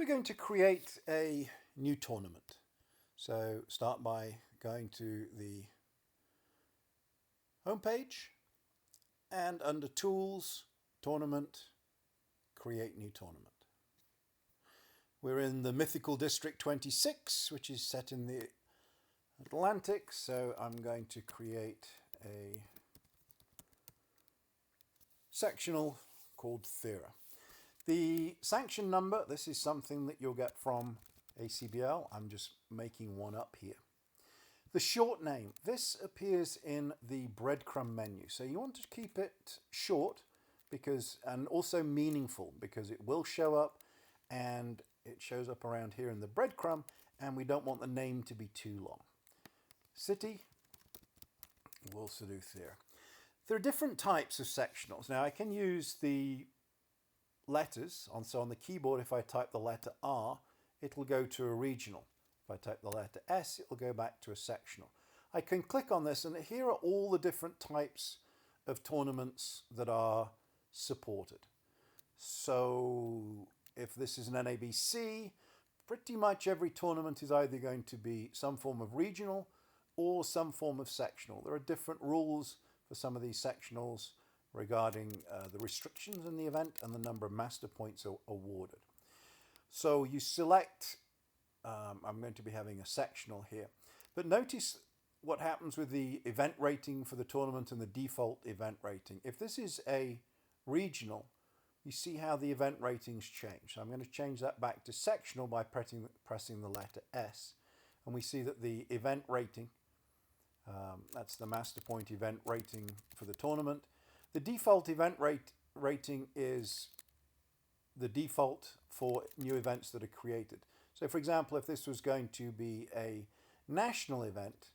We're going to create a new tournament. So start by going to the home page and under Tools, Tournament, Create New Tournament. We're in the Mythical District 26, which is set in the Atlantic, so I'm going to create a sectional called Thera. The sanction number, this is something that you'll get from ACBL. I'm just making one up here. The short name, this appears in the breadcrumb menu. So you want to keep it short and also meaningful, because it will show up and it shows up around here in the breadcrumb, and we don't want the name to be too long. City, we'll also do Thera. There are different types of sectionals. Now I can use the letters, so on the keyboard if I type the letter R, it'll go to a regional. If I type the letter S, it'll go back to a sectional. I can click on this and here are all the different types of tournaments that are supported. So if this is an NABC, pretty much every tournament is either going to be some form of regional or some form of sectional. There are different rules for some of these sectionals regarding the restrictions in the event and the number of master points awarded. So you select, I'm going to be having a sectional here, but notice what happens with the event rating for the tournament and the default event rating. If this is a regional, you see how the event ratings change. So I'm going to change that back to sectional by pressing the letter S, and we see that the event rating, that's the master point event rating for the tournament. The default event rating is the default for new events that are created. So for example, if this was going to be a national event,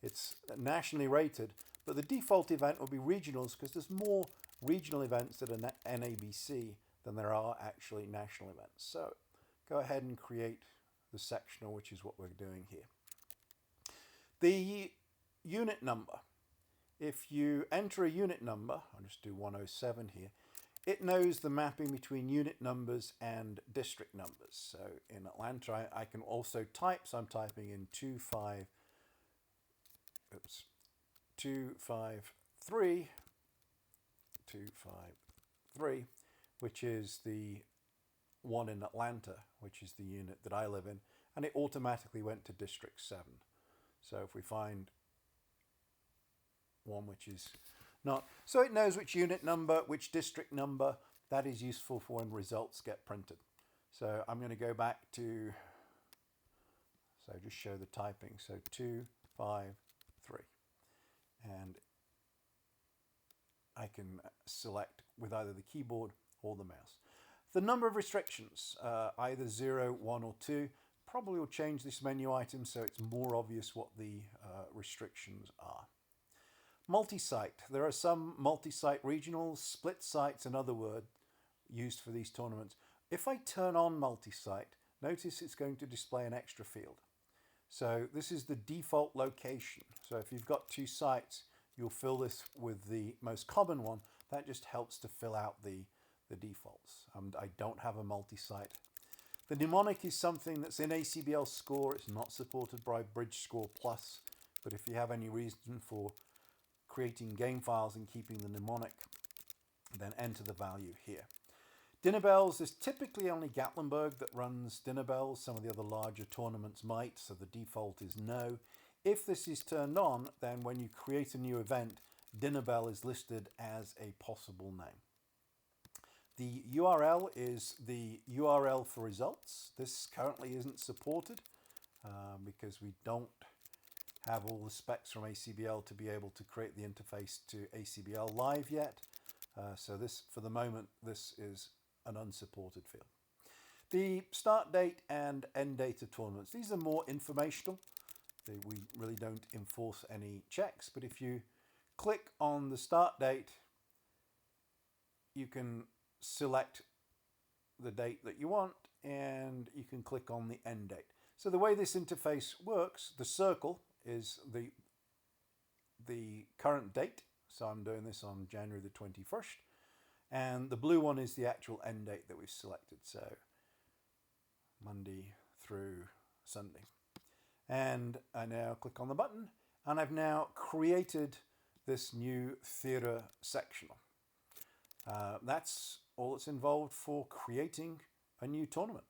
it's nationally rated, but the default event will be regionals because there's more regional events that are NABC than there are actually national events. So go ahead and create the sectional, which is what we're doing here. The unit number. If you enter a unit number, I'll just do 107 here, it knows the mapping between unit numbers and district numbers. So in Atlanta, I can also type, so I'm typing in 253, which is the one in Atlanta, which is the unit that I live in, and it automatically went to District 7. So if we find one which is not, so it knows which unit number, which district number. That is useful for when results get printed. So I'm going to go back to, so just show the typing, so 253, and I can select with either the keyboard or the mouse. The number of restrictions, either 0, 1 or 2, probably will change this menu item so it's more obvious what the restrictions are. Multi-site. There are some multi-site regionals, split sites, another word used for these tournaments. If I turn on multi-site, notice it's going to display an extra field. So this is the default location. So if you've got two sites, you'll fill this with the most common one. That just helps to fill out the defaults. I don't have a multi-site. The mnemonic is something that's in ACBL Score. It's not supported by Bridgescore Plus, but if you have any reason for creating game files and keeping the mnemonic, then enter the value here. Dinner bells, there's typically only Gatlinburg that runs dinner bells. Some of the other larger tournaments might, so the default is no. If this is turned on, then when you create a new event, dinner bell is listed as a possible name. The URL is the URL for results. This currently isn't supported because we don't have all the specs from ACBL to be able to create the interface to ACBL Live yet. So this, for the moment, this is an unsupported field. The start date and end date of tournaments. These are more informational. We really don't enforce any checks, but if you click on the start date, you can select the date that you want and you can click on the end date. So the way this interface works, the circle is the current date. So I'm doing this on January the 21st. And the blue one is the actual end date that we've selected. So Monday through Sunday. And I now click on the button, and I've now created this new theatre sectional. That's all that's involved for creating a new tournament.